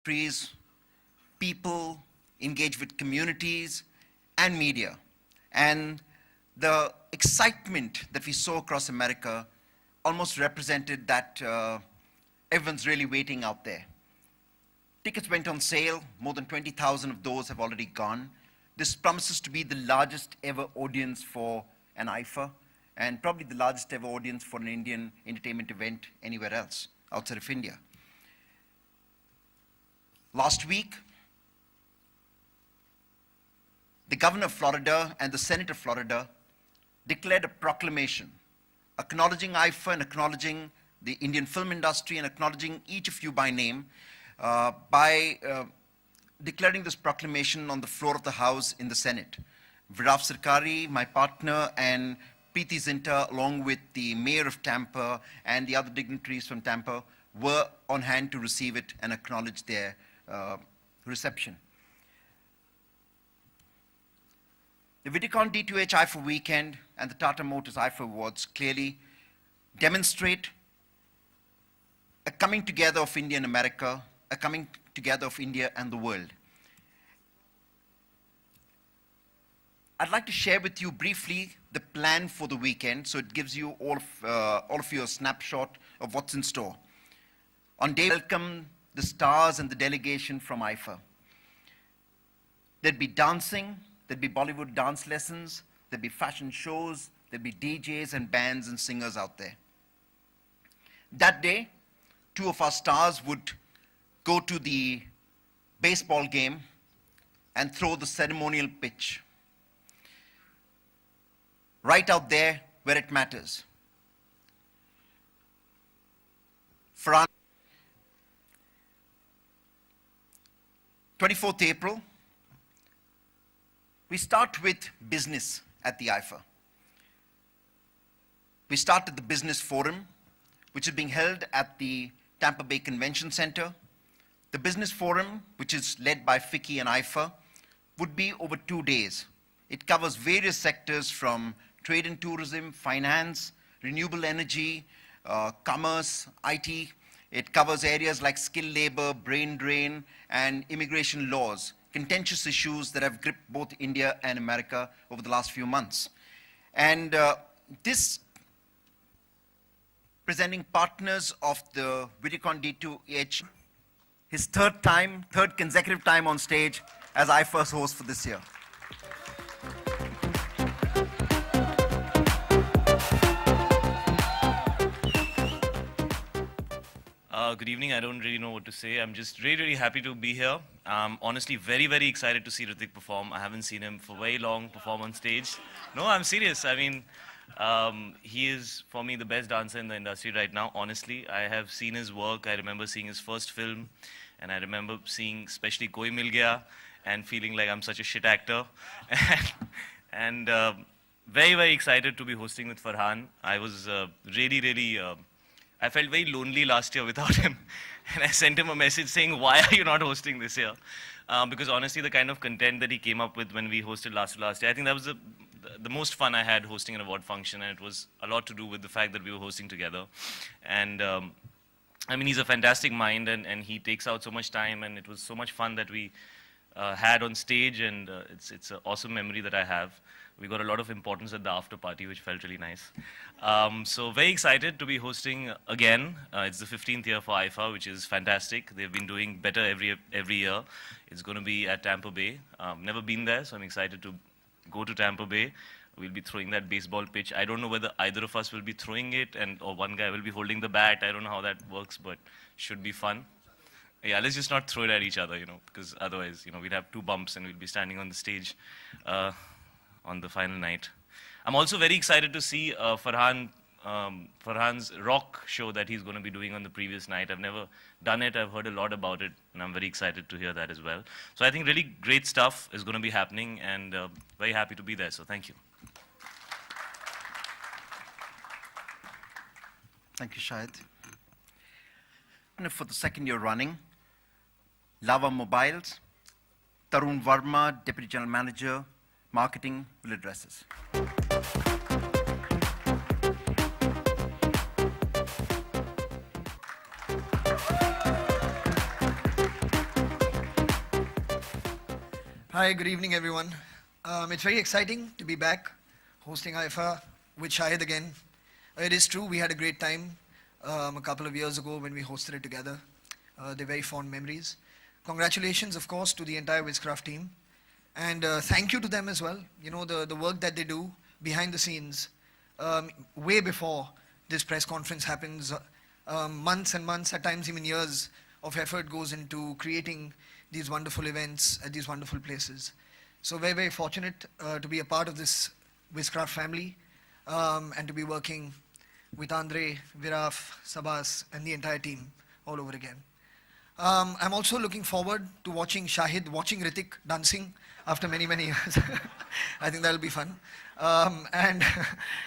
countries, people, engage with communities and media. And the excitement that we saw across America almost represented that everyone's really waiting out there. Tickets went on sale. More than 20,000 of those have already gone. This promises to be the largest ever audience for an Iifa, and probably the largest ever audience for an Indian entertainment event anywhere else outside of India. Last week, the governor of Florida and the Senate of Florida declared a proclamation acknowledging Iifa and acknowledging the Indian film industry and acknowledging each of you by name by declaring this proclamation on the floor of the House in the Senate. Viraf Sarkari, my partner, and Preeti Zinta, along with the mayor of Tampa and the other dignitaries from Tampa, were on hand to receive it and acknowledge their reception. The Vidicon D2H Iifa weekend and the Tata Motors Iifa Awards clearly demonstrate a coming together of India and America, a coming together of India and the world. I'd like to share with you briefly the plan for the weekend, so it gives you all of you a snapshot of what's in store. On day, welcome the stars and the delegation from Iifa. There'd be dancing, there'd be Bollywood dance lessons, there'd be fashion shows, there'd be DJs and bands and singers out there. That day, two of our stars would go to the baseball game and throw the ceremonial pitch right out there where it matters. Farhaan, 24th April, we start with business at the Iifa. We start at the Business Forum, which is being held at the Tampa Bay Convention Center. The Business Forum, which is led by FICCI and Iifa, would be over 2 days. It covers various sectors from trade and tourism, finance, renewable energy, commerce, IT. It covers areas like skilled labor, brain drain, and immigration laws, contentious issues that have gripped both India and America over the last few months. And this presenting partners of the Vidicon D2H, his third consecutive time on stage as Iifa's host for this year. Good evening. I don't really know what to say. I'm just really happy to be here. I'm honestly very excited to see Ritik perform. I haven't seen him for very long perform on stage. No, I'm serious. I mean, he is, for me, the best dancer in the industry right now, honestly. I have seen his work. I remember seeing his first film, and I remember seeing especially Koi Mil Gaya and feeling like I'm such a shit actor. and very excited to be hosting with Farhaan. I was I felt very lonely last year without him. And I sent him a message saying, why are you not hosting this year? Because honestly, the kind of content that he came up with when we hosted last year, I think that was the most fun I had hosting an award function. And it was a lot to do with the fact that we were hosting together. And I mean, he's a fantastic mind, and he takes out so much time. And it was so much fun that we had on stage. And it's an awesome memory that I have. We got a lot of importance at the after party, which felt really nice. So very excited to be hosting again. It's the 15th year for Iifa, which is fantastic. They've been doing better every year. It's going to be at Tampa Bay. Never been there, so I'm excited to go to Tampa Bay. We'll be throwing that baseball pitch. I don't know whether either of us will be throwing it, or one guy will be holding the bat. I don't know how that works, but should be fun. Yeah, let's just not throw it at each other, because otherwise, we'd have two bumps and we'll be standing on the stage on the final night. I'm also very excited to see Farhaan's rock show that he's going to be doing on the previous night. I've never done it. I've heard a lot about it, and I'm very excited to hear that as well. So I think really great stuff is going to be happening, and very happy to be there. So thank you. Thank you, Shahid. And for the second year running, Lava Mobiles, Tarun Verma, Deputy General Manager, Marketing, will address us. Hi, good evening, everyone. It's very exciting to be back hosting Iifa with Shahid again. It is true, we had a great time a couple of years ago when we hosted it together. They're very fond memories. Congratulations, of course, to the entire Wizcraft team. And thank you to them as well. You know, the work that they do behind the scenes, way before this press conference happens, months and months, at times even years of effort goes into creating these wonderful events at these wonderful places. So very, very fortunate to be a part of this Wizcraft family and to be working with Andre, Viraf, Sabas, and the entire team all over again. I'm also looking forward to watching Ritik dancing after many, many years. I think that'll be fun. And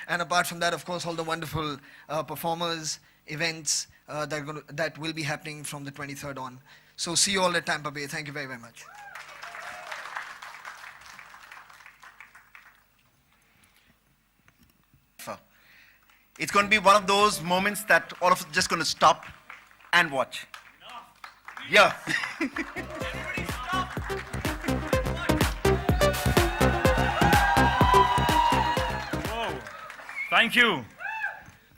apart from that, of course, all the wonderful performers, events that will be happening from the 23rd on. So see you all at Tampa Bay. Thank you very, very much. It's going to be one of those moments that all of us are just going to stop and watch. Yeah. Whoa. Thank you.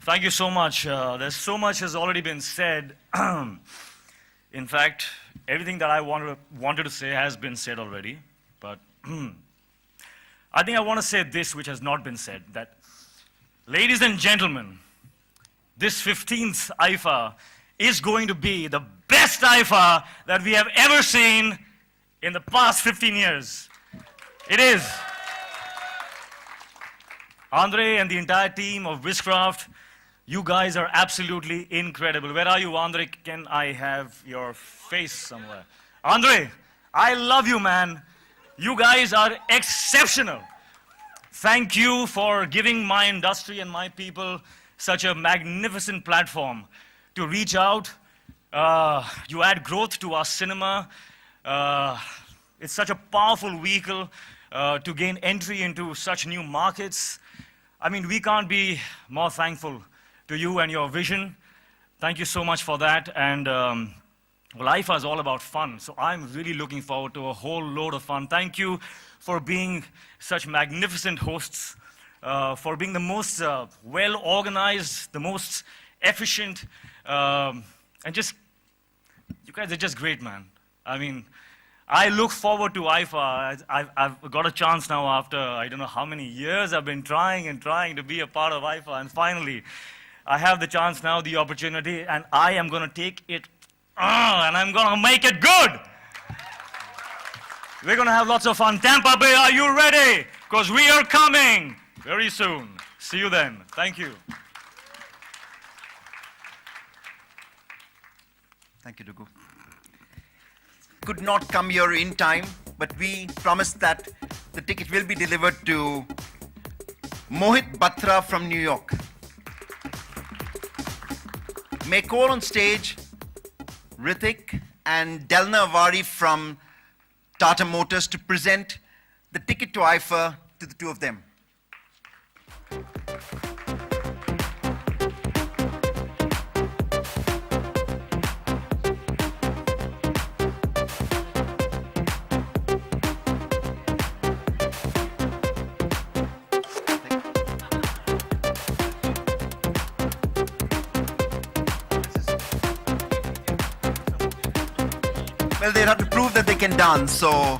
Thank you so much. There's so much has already been said. In fact, everything that I wanted to say has been said already. But I think I want to say this, which has not been said, that ladies and gentlemen, this 15th Iifa is going to be the best Iifa that we have ever seen in the past 15 years. It is. Andre and the entire team of Wizcraft, you guys are absolutely incredible. Where are you, Andre? Can I have your face somewhere? Andre, I love you, man. You guys are exceptional. Thank you for giving my industry and my people such a magnificent platform to reach out. You add growth to our cinema. It's such a powerful vehicle to gain entry into such new markets. I mean, we can't be more thankful to you and your vision. Thank you so much for that. And well, Iifa is all about fun, so I'm really looking forward to a whole load of fun. Thank you for being such magnificent hosts, for being the most well-organized, the most efficient, and just, you guys are just great, man. I mean, I look forward to Iifa. I've got a chance now after, I don't know how many years I've been trying to be a part of Iifa, and finally, I have the chance now, the opportunity, and I am going to take it and I'm going to make it good. We're going to have lots of fun. Tampa Bay, are you ready? Because we are coming very soon. See you then. Thank you. Thank you, Dugu. Could not come here in time, but we promised that the ticket will be delivered to Mohit Batra from New York. May call on stage Ritik and Delna Avari from Tata Motors to present the ticket to Iifa to the two of them. Well, they have to prove that they can dance, so.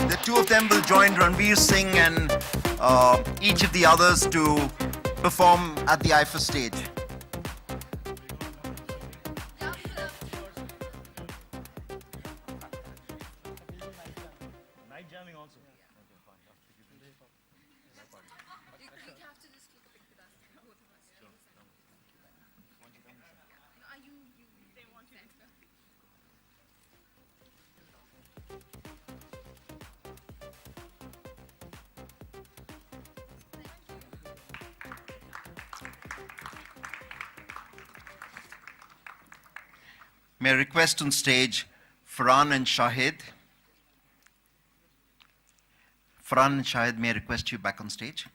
The two of them will join Ranveer Singh and each of the others to perform at the Iifa stage. May I request on stage Farhaan and Shahid. Farhaan and Shahid, may I request you back on stage?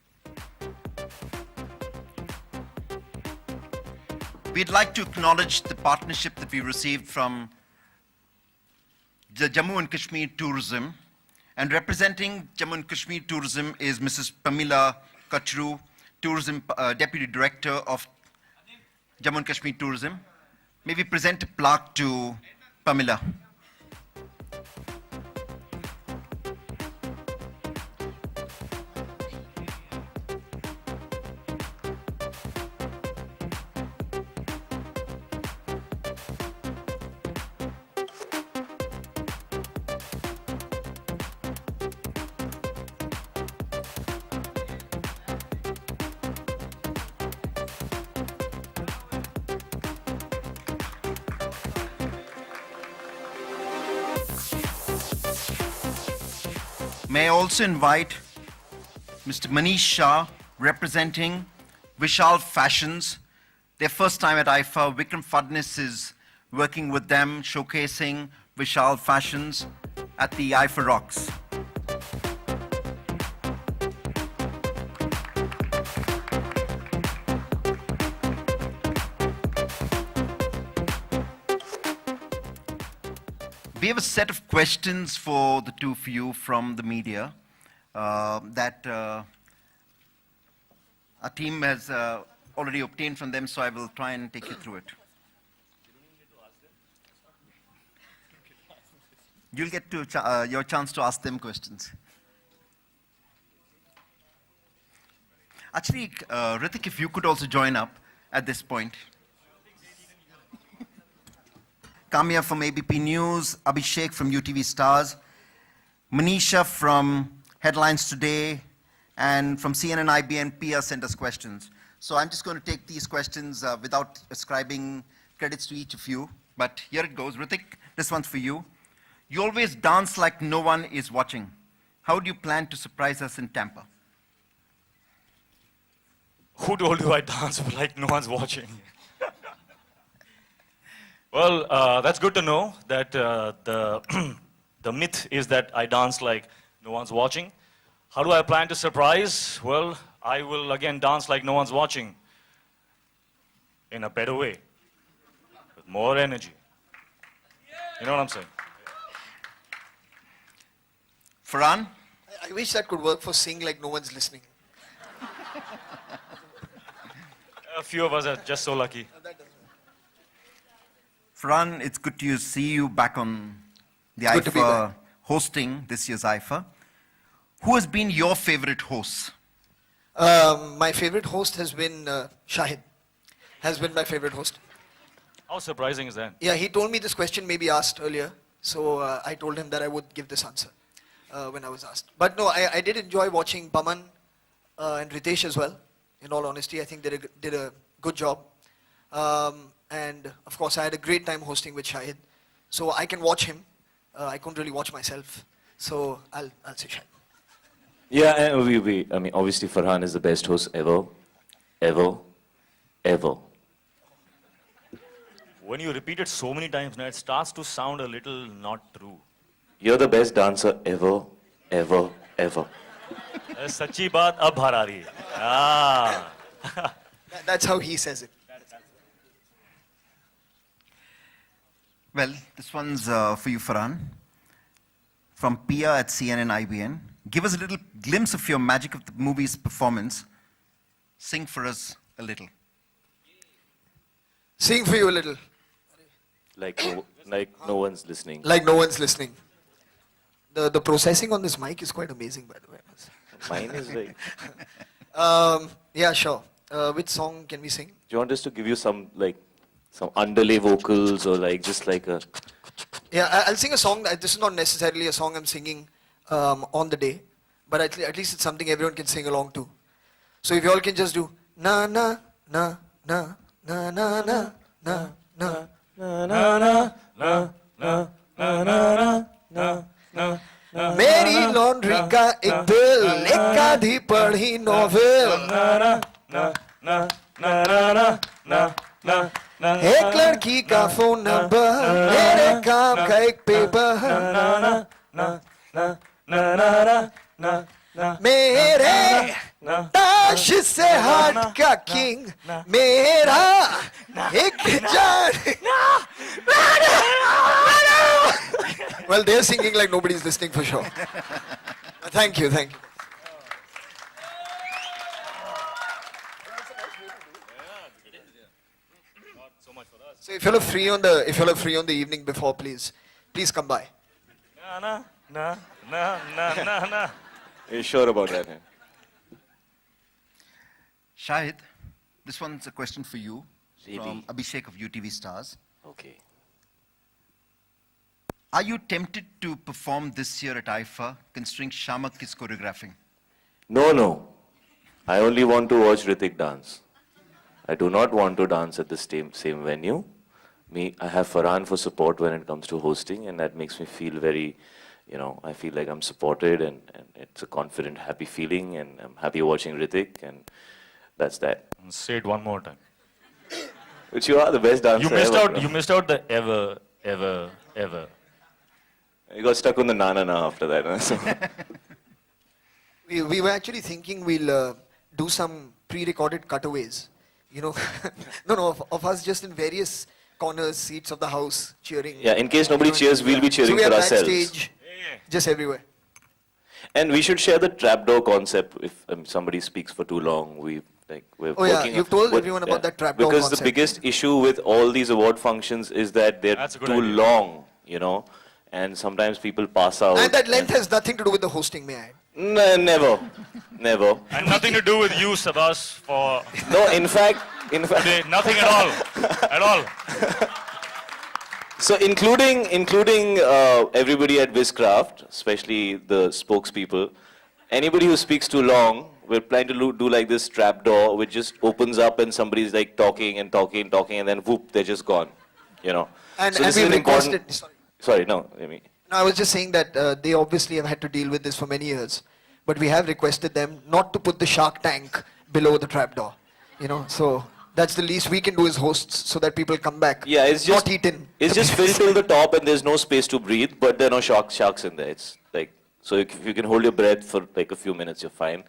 We'd like to acknowledge the partnership that we received from the Jammu and Kashmir Tourism. And representing Jammu and Kashmir Tourism is Mrs. Pamela Kachru, Tourism Deputy Director of Jammu and Kashmir Tourism. May we present a plaque to Pamela. May I also invite Mr. Manish Shah, representing Vishal Fashions. Their first time at Iifa. Vikram Fadnis is working with them, showcasing Vishal Fashions at the Iifa Rocks. We have a set of questions for the two of you from the media that our team has already obtained from them, so I will try and take you through it. You'll get to your chance to ask them questions. Actually, Ritik, if you could also join up at this point. Kamya from ABP News, Abhishek from UTV Stars, Manisha from Headlines Today, and from CNN IBN, Pia sent us questions. So I'm just going to take these questions without ascribing credits to each of you. But here it goes. Ritik, this one's for you. You always dance like no one is watching. How do you plan to surprise us in Tampa? Who told you I dance like no one's watching? Well, that's good to know that the myth is that I dance like no one's watching. How do I plan to surprise? Well, I will again dance like no one's watching in a better way, with more energy. You know what I'm saying? Farhaan? I wish that could work for Sing like no one's listening. A few of us are just so lucky. Farhaan, it's good to see you back on the Good to be Iifa back. hosting this year's Iifa. Who has been your favorite host? My favorite host has been Shahid. Has been my favorite host. How surprising is that? Yeah, he told me this question may be asked earlier, so I told him that I would give this answer when I was asked. But no, I did enjoy watching Baman and Ritesh as well. In all honesty, I think they did a good job. And of course, I had a great time hosting with Shahid. So I can watch him. I couldn't really watch myself. So I'll say Shahid. Yeah, I mean, obviously Farhaan is the best host ever. When you repeat it so many times now, it starts to sound a little not true. You're the best dancer ever. Sachi baat ab baar aa rahi hai. Ah. That's how he says it. Well, this one's for you, Farhaan. From Pia at CNN IBN. Give us a little glimpse of your magic of the movie's performance. Sing for us a little. Sing for you a little. Like no one's listening. Like no one's listening. The processing on this mic is quite amazing, by the way. Mine is like. Yeah, sure. Which song can we sing? Do you want us to give you some underlay vocals or like just like a? Yeah, I'll sing a song. This is not necessarily a song I'm singing on the day, but at least it's something everyone can sing along to. So if you all can just do na na na na na na na na na मेरी laundry का एक bill एक आधी पढ़ी novel एक लड़की का phone number मेरे काम का एक पेपर मेरे ताश से हाथ का किंग मेरा एक जान well they're singing like nobody's listening for sure. Thank you. So if you're free on the evening before, please come by. Na. Are you sure about that? Huh? Shahid, this one's a question for you Maybe. from Abhishek of UTV Stars. Okay. Are you tempted to perform this year at Iifa, considering Shamak is choreographing? No. I only want to watch Ritik dance. I do not want to dance at the same venue. I have Farhaan for support when it comes to hosting, and that makes me feel very, I feel like I'm supported, and it's a confident, happy feeling, and I'm happy watching Ritik, and that's that. Say it one more time. Which you are the best dancer ever. You missed out the ever. You got stuck on the na after that. Huh? So. We were actually thinking we'll do some pre-recorded cutaways, of us just in various corners, seats of the house, cheering. Yeah, in case nobody cheers, we'll be cheering so for we are ourselves. backstage, just everywhere. And we should share the trapdoor concept if somebody speaks for too long. We're working you've told everyone about that trapdoor because concept. the biggest issue with all these award functions is that they're That's a good too idea. long, and sometimes people pass out. And that length has nothing to do with the hosting, may I add. Never. And nothing to do with you, Sabas, for No, in fact, today. Nothing at all. so including everybody at Viscraft, especially the spokespeople, anybody who speaks too long, we're planning to do like this trapdoor, which just opens up and somebody's like talking, and then whoop, they're just gone, And, So and this is we've an requested. important. Sorry, no, I mean. No, I was just saying that they obviously have had to deal with this for many years, but we have requested them not to put the shark tank below the trapdoor. So that's the least we can do as hosts, so that people come back. Yeah, it's just not eaten. It's just filled till the top, and there's no space to breathe. But there are no sharks in there. It's like, so if you can hold your breath for like a few minutes, you're fine.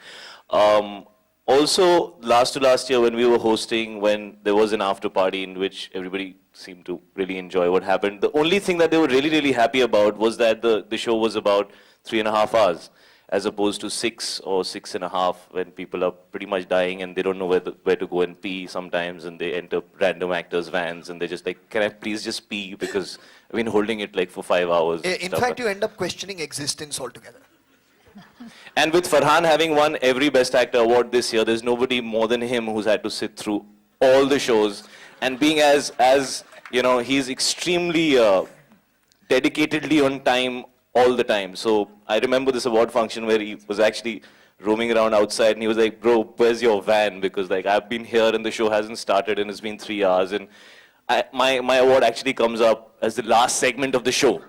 Also, last year when we were hosting, when there was an after party in which everybody seemed to really enjoy what happened, the only thing that they were really, really happy about was that the show was about 3.5 hours, as opposed to 6 or 6.5, when people are pretty much dying and they don't know where to go and pee sometimes, and they enter random actors' vans and they're just like, can I please just pee, because I've been holding it like for 5 hours. In fact, you end up questioning existence altogether. And with Farhaan having won every Best Actor award this year, there's nobody more than him who's had to sit through all the shows, and being as he's extremely dedicatedly on time all the time. So I remember this award function where he was actually roaming around outside, and he was like, bro, where's your van? Because like I've been here and the show hasn't started and it's been 3 hours, and my award actually comes up as the last segment of the show.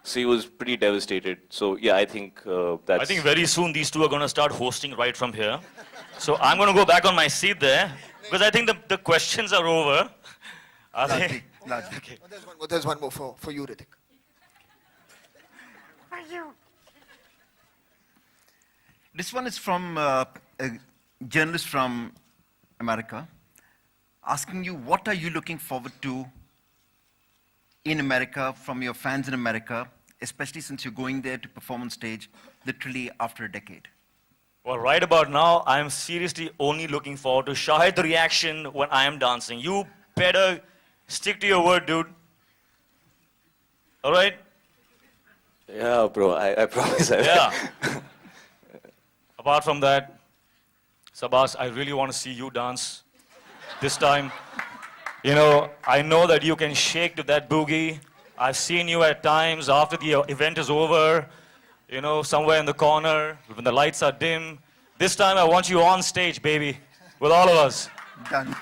So he was pretty devastated. So yeah, I think that's... I think very soon these two are going to start hosting right from here. So I'm going to go back on my seat there, because I think the questions are over. Are they? Largely. Okay. There's one more for you, Ritik. This one is from a journalist from America, asking you, what are you looking forward to in America, from your fans in America, especially since you're going there to perform on stage literally after a decade? Well, right about now, I'm seriously only looking forward to Shahid's reaction when I am dancing. You better stick to your word, dude. All right? Yeah, bro, I promise. Yeah. Apart from that, Sabas, I really want to see you dance this time. I know that you can shake to that boogie. I've seen you at times after the event is over, somewhere in the corner when the lights are dim. This time I want you on stage, baby, with all of us. Done.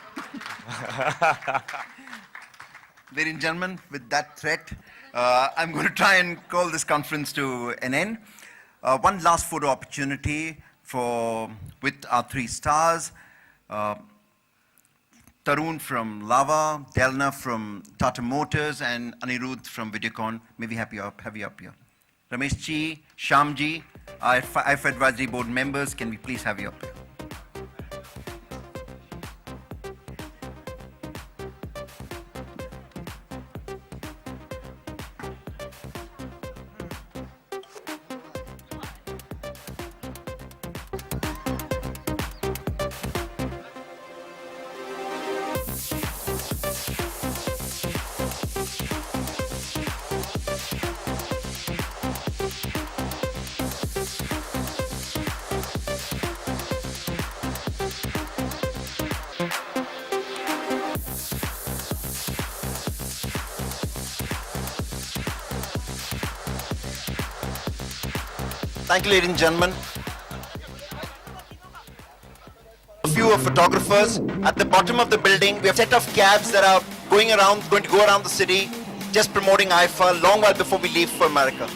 Ladies and gentlemen, with that threat, I'm going to try and call this conference to an end. One last photo opportunity with our 3 stars. Tarun from Lava, Delna from Tata Motors, and Anirudh from Videocon. May we have you up here. Ramesh Ji, Shamji, our Iifa Advisory Board members, can we please have you up here? Thank you, ladies and gentlemen. A few are photographers. At the bottom of the building, we have a set of cabs that are going to go around the city, just promoting Iifa long while before we leave for America.